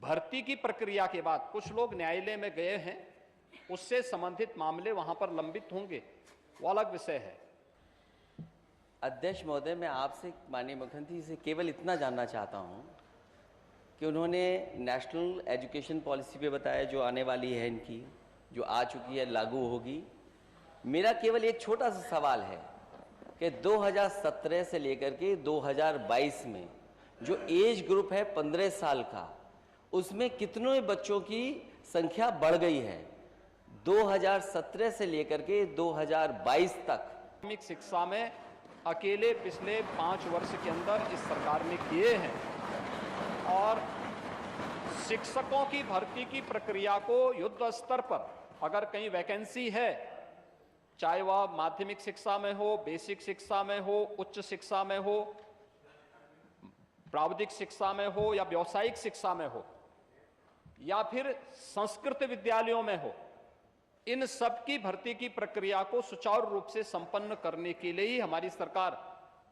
भर्ती की प्रक्रिया के बाद कुछ लोग न्यायालय में गए हैं, उससे संबंधित मामले वहां पर लंबित होंगे, वो अलग विषय है। अध्यक्ष महोदय, मैं आपसे माननीय मुख्यमंत्री से केवल इतना जानना चाहता हूं कि उन्होंने नेशनल एजुकेशन पॉलिसी पे बताया जो आने वाली है, इनकी जो आ चुकी है, लागू होगी। मेरा केवल एक छोटा सा सवाल है कि 2017 से लेकर के 2022 में जो एज ग्रुप है 15 साल का, उसमें कितने बच्चों की संख्या बढ़ गई है 2017 से लेकर के 2022 तक? प्राथमिक शिक्षा में अकेले पिछले 5 वर्ष के अंदर इस सरकार ने किए हैं और शिक्षकों की भर्ती की प्रक्रिया को युद्ध स्तर पर अगर कहीं वैकेंसी है, चाहे वह माध्यमिक शिक्षा में हो, बेसिक शिक्षा में हो, उच्च शिक्षा में हो, प्राविधिक शिक्षा में हो या व्यावसायिक शिक्षा में हो या फिर संस्कृत विद्यालयों में हो, इन सब की भर्ती की प्रक्रिया को सुचारू रूप से संपन्न करने के लिए ही हमारी सरकार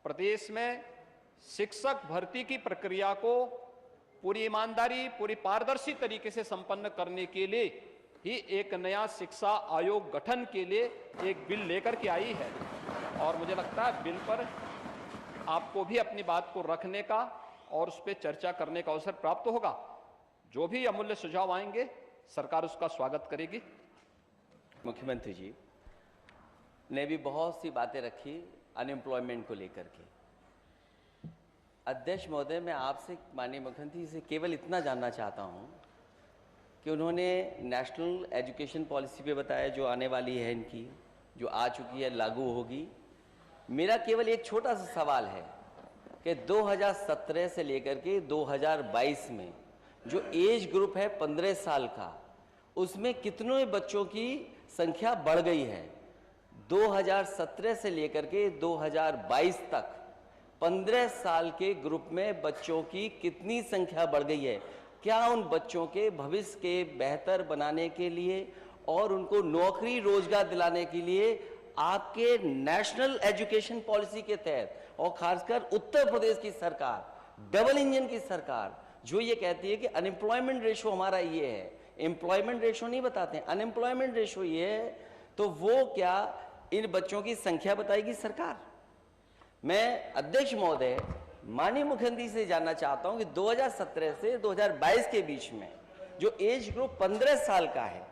प्रदेश में शिक्षक भर्ती की प्रक्रिया को पूरी ईमानदारी, पूरी पारदर्शी तरीके से संपन्न करने के लिए ही एक नया शिक्षा आयोग गठन के लिए एक बिल लेकर के आई है। और मुझे लगता है बिल पर आपको भी अपनी बात को रखने का और उस पर चर्चा करने का अवसर प्राप्त होगा। जो भी अमूल्य सुझाव आएंगे सरकार उसका स्वागत करेगी। मुख्यमंत्री जी ने भी बहुत सी बातें रखी अनएम्प्लॉयमेंट को लेकर के। अध्यक्ष महोदय, मैं आपसे माननीय मुख्यमंत्री से केवल इतना जानना चाहता हूं कि उन्होंने नेशनल एजुकेशन पॉलिसी पे बताया जो आने वाली है, इनकी जो आ चुकी है, लागू होगी। मेरा केवल एक छोटा सा सवाल है कि 2017 से लेकर के 2022 में जो एज ग्रुप है 15 साल का, उसमें कितने बच्चों की संख्या बढ़ गई है 2017 से लेकर के 2022 तक? 15 साल के ग्रुप में बच्चों की कितनी संख्या बढ़ गई है? क्या उन बच्चों के भविष्य के बेहतर बनाने के लिए और उनको नौकरी रोजगार दिलाने के लिए आपके नेशनल एजुकेशन पॉलिसी के तहत और खासकर उत्तर प्रदेश की सरकार, डबल इंजन की सरकार, जो ये कहती है कि अनएम्प्लॉयमेंट रेशो हमारा ये है, एम्प्लॉयमेंट रेशो नहीं बताते, अनएम्प्लॉयमेंट रेशो ये है, तो वो क्या इन बच्चों की संख्या बताएगी सरकार? मैं अध्यक्ष महोदय माननीय मुख्यमंत्री से जानना चाहता हूं कि 2017 से 2022 के बीच में जो एज ग्रुप 15 साल का है,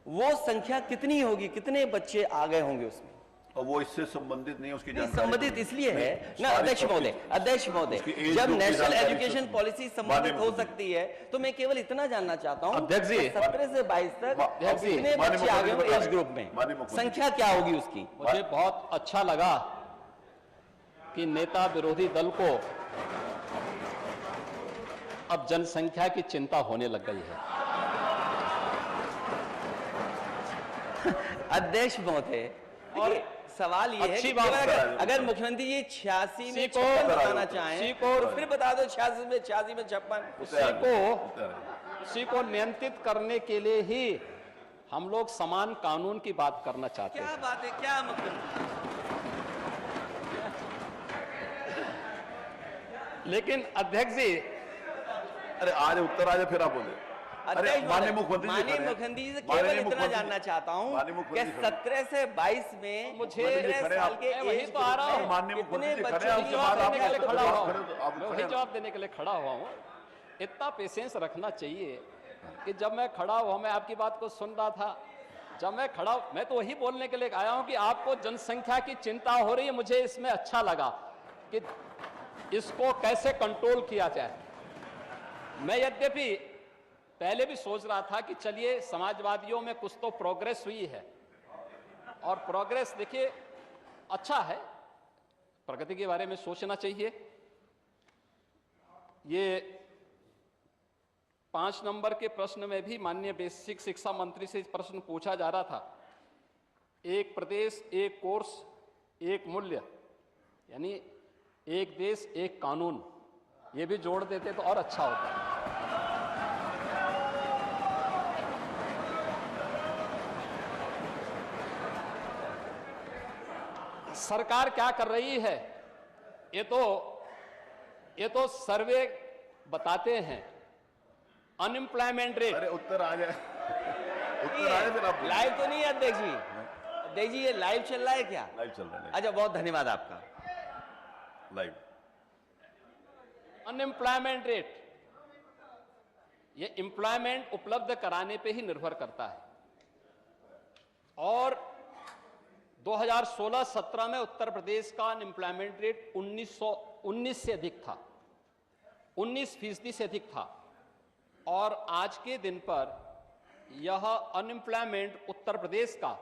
वो संख्या कितनी होगी, कितने बच्चे आ गए होंगे उसमें? और वो इससे संबंधित नहीं, उसकी जानकारी संबंधित इसलिए है ना अध्यक्ष महोदय, जब नेशनल एजुकेशन पॉलिसी संबंधित हो सकती है तो मैं केवल इतना जानना चाहता हूं 17 से 22 तक कितने बच्चे आ गए एज ग्रुप में, संख्या क्या होगी उसकी? मुझे बहुत अच्छा लगा कि नेता विरोधी दल को अब जनसंख्या की चिंता होने लग गई है। अध्यक्ष महोदय, और सवाल ये है कि अगर मुख्यमंत्री ये 86 में 56 बताना चाहें तो फिर बता दो 86 में 56। उसी को नियंत्रित करने के लिए ही हम लोग समान कानून की बात करना चाहते हैं। क्या बात है, क्या मुख्यमंत्री? लेकिन अध्यक्ष जी, अरे आज उत्तर आ जाए फिर आप बोले। माननीय मुख्यमंत्री से केवल इतना जानना चाहता हूं कि 17 से 22 में मुझे साल के वही तो आ रहा हूं, कितने बच्चों की जवाब देने के लिए खड़ा हुआ हूं। इतना पेशेंस रखना चाहिए कि जब मैं खड़ा हुआ, मैं आपकी बात को सुन रहा था, जब मैं खड़ा, मैं तो वही बोलने के लिए आया हूं कि आपको जनसंख्या की चिंता हो रही है। मुझे इसमें अच्छा लगा कि इसको कैसे कंट्रोल किया जाए। मैं यद्यपि पहले भी सोच रहा था कि चलिए समाजवादियों में कुछ तो प्रोग्रेस हुई है, और प्रोग्रेस देखिए अच्छा है, प्रगति के बारे में सोचना चाहिए। ये 5 नंबर के प्रश्न में भी माननीय बेसिक शिक्षा मंत्री से प्रश्न पूछा जा रहा था, एक प्रदेश एक कोर्स एक मूल्य, यानी एक देश एक कानून, ये भी जोड़ देते तो और अच्छा होता। सरकार क्या कर रही है, ये तो सर्वे बताते हैं अनएम्प्लॉयमेंट रेट, अरे उत्तर आ जाए, उत्तर आ जाए फिर आप बोलिए। लाइव तो नहीं है अध्यक्ष जी? अध्यक्ष जी ये लाइव चल रहा है क्या? लाइव चल रहा है, अच्छा, बहुत धन्यवाद आपका। लाइव। अनएम्प्लॉयमेंट रेट ये एम्प्लॉयमेंट उपलब्ध कराने पे ही निर्भर करता है। और 2016-17 में उत्तर प्रदेश का अनएम्प्लॉयमेंट रेट 1919 से अधिक था, 19% से अधिक था। और आज के दिन पर यह अनएम्प्लॉयमेंट उत्तर प्रदेश का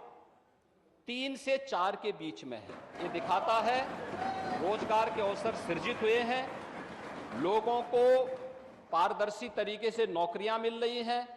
3 से 4 के बीच में है। ये दिखाता है रोजगार के अवसर सृजित हुए हैं, लोगों को पारदर्शी तरीके से नौकरियां मिल रही हैं,